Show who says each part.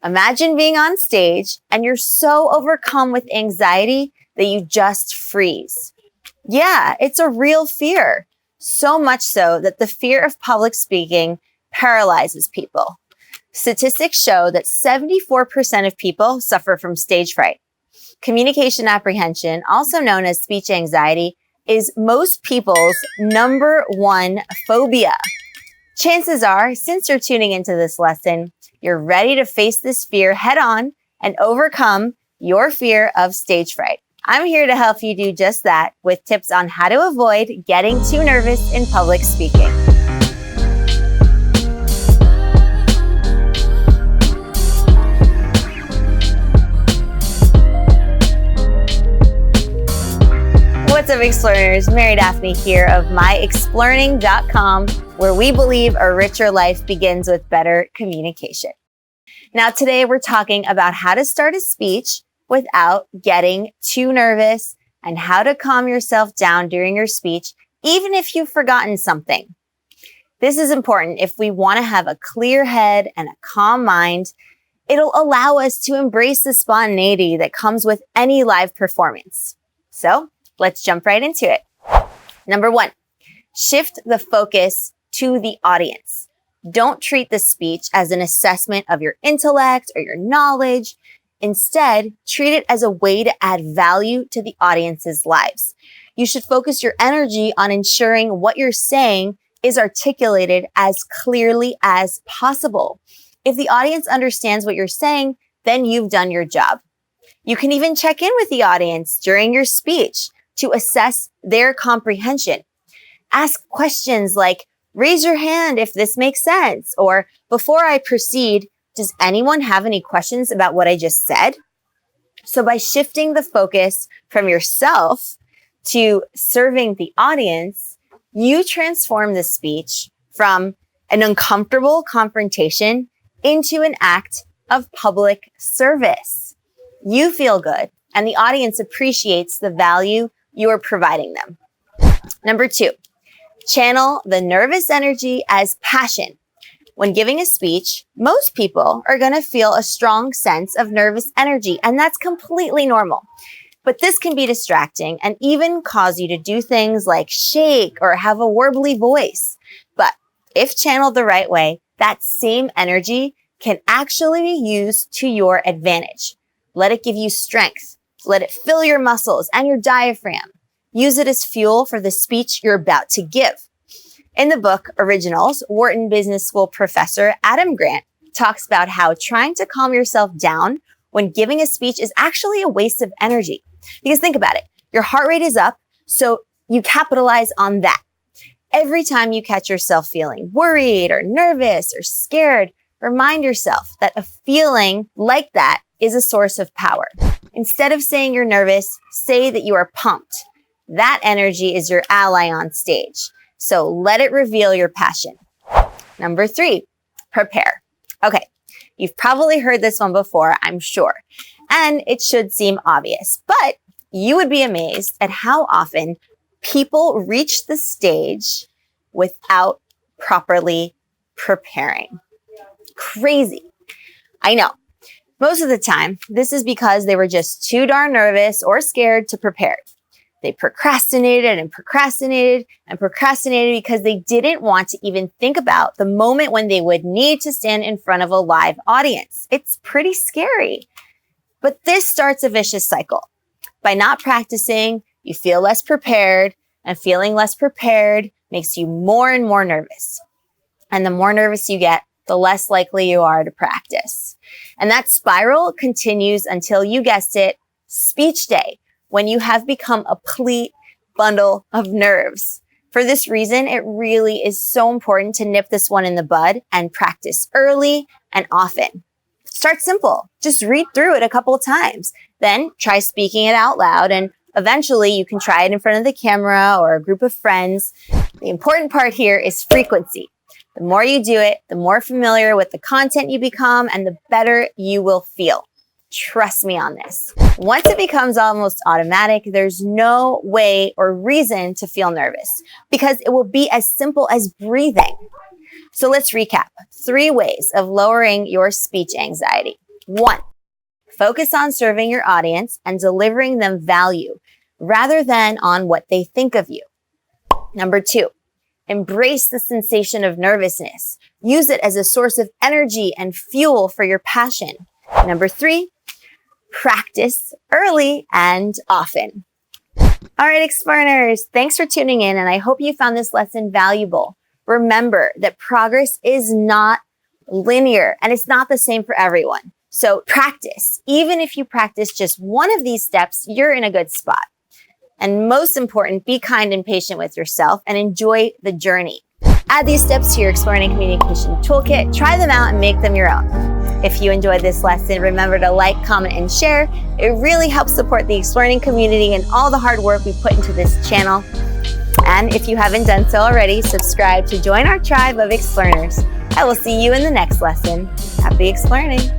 Speaker 1: Imagine being on stage and you're so overcome with anxiety that you just freeze. Yeah, it's a real fear. So much so that the fear of public speaking paralyzes people. Statistics show that 74% of people suffer from stage fright. Communication apprehension, also known as speech anxiety, is most people's number one phobia. Chances are, since you're tuning into this lesson, you're ready to face this fear head on and overcome your fear of stage fright. I'm here to help you do just that with tips on how to avoid getting too nervous in public speaking. What's up, Explearners? Mary Daphne here of myexplearning.com, where we believe a richer life begins with better communication. Now, today we're talking about how to start a speech without getting too nervous and how to calm yourself down during your speech, even if you've forgotten something. This is important if we want to have a clear head and a calm mind. It'll allow us to embrace the spontaneity that comes with any live performance. So, let's jump right into it. Number 1, shift the focus to the audience. Don't treat the speech as an assessment of your intellect or your knowledge. Instead, treat it as a way to add value to the audience's lives. You should focus your energy on ensuring what you're saying is articulated as clearly as possible. If the audience understands what you're saying, then you've done your job. You can even check in with the audience during your speech to assess their comprehension. Ask questions like, raise your hand if this makes sense, or before I proceed, does anyone have any questions about what I just said? So by shifting the focus from yourself to serving the audience, you transform the speech from an uncomfortable confrontation into an act of public service. You feel good, and the audience appreciates the value you are providing them. Number 2, channel the nervous energy as passion. When giving a speech, most people are going to feel a strong sense of nervous energy, and that's completely normal. But this can be distracting and even cause you to do things like shake or have a warbly voice. But if channeled the right way, that same energy can actually be used to your advantage. Let it give you strength. Let it fill your muscles and your diaphragm. Use it as fuel for the speech you're about to give. In the book Originals, Wharton Business School professor Adam Grant talks about how trying to calm yourself down when giving a speech is actually a waste of energy. Because think about it, your heart rate is up, so you capitalize on that. Every time you catch yourself feeling worried or nervous or scared, remind yourself that a feeling like that is a source of power. Instead of saying you're nervous, say that you are pumped. That energy is your ally on stage. So let it reveal your passion. Number 3, prepare. Okay, you've probably heard this one before, I'm sure, and it should seem obvious, but you would be amazed at how often people reach the stage without properly preparing. Crazy. I know. Most of the time, this is because they were just too darn nervous or scared to prepare. They procrastinated and procrastinated and procrastinated because they didn't want to even think about the moment when they would need to stand in front of a live audience. It's pretty scary. But this starts a vicious cycle. By not practicing, you feel less prepared, and feeling less prepared makes you more and more nervous. And the more nervous you get, the less likely you are to practice. And that spiral continues until, you guessed it, speech day, when you have become a complete bundle of nerves. For this reason, it really is so important to nip this one in the bud and practice early and often. Start simple. Just read through it a couple of times. Then try speaking it out loud, and eventually you can try it in front of the camera or a group of friends. The important part here is frequency. The more you do it, the more familiar with the content you become, and the better you will feel. Trust me on this. Once it becomes almost automatic, there's no way or reason to feel nervous because it will be as simple as breathing. So let's recap 3 ways of lowering your speech anxiety. 1, focus on serving your audience and delivering them value rather than on what they think of you. Number 2, embrace the sensation of nervousness. Use it as a source of energy and fuel for your passion. Number 3, practice early and often. All right, Explearners, thanks for tuning in, and I hope you found this lesson valuable. Remember that progress is not linear, and it's not the same for everyone. So practice. Even if you practice just one of these steps, you're in a good spot. And most important, be kind and patient with yourself and enjoy the journey. Add these steps to your Explearning Communication Toolkit, try them out, and make them your own. If you enjoyed this lesson, remember to like, comment, and share. It really helps support the Explearning community and all the hard work we put into this channel. And if you haven't done so already, subscribe to join our tribe of Explearners. I will see you in the next lesson. Happy Explearning!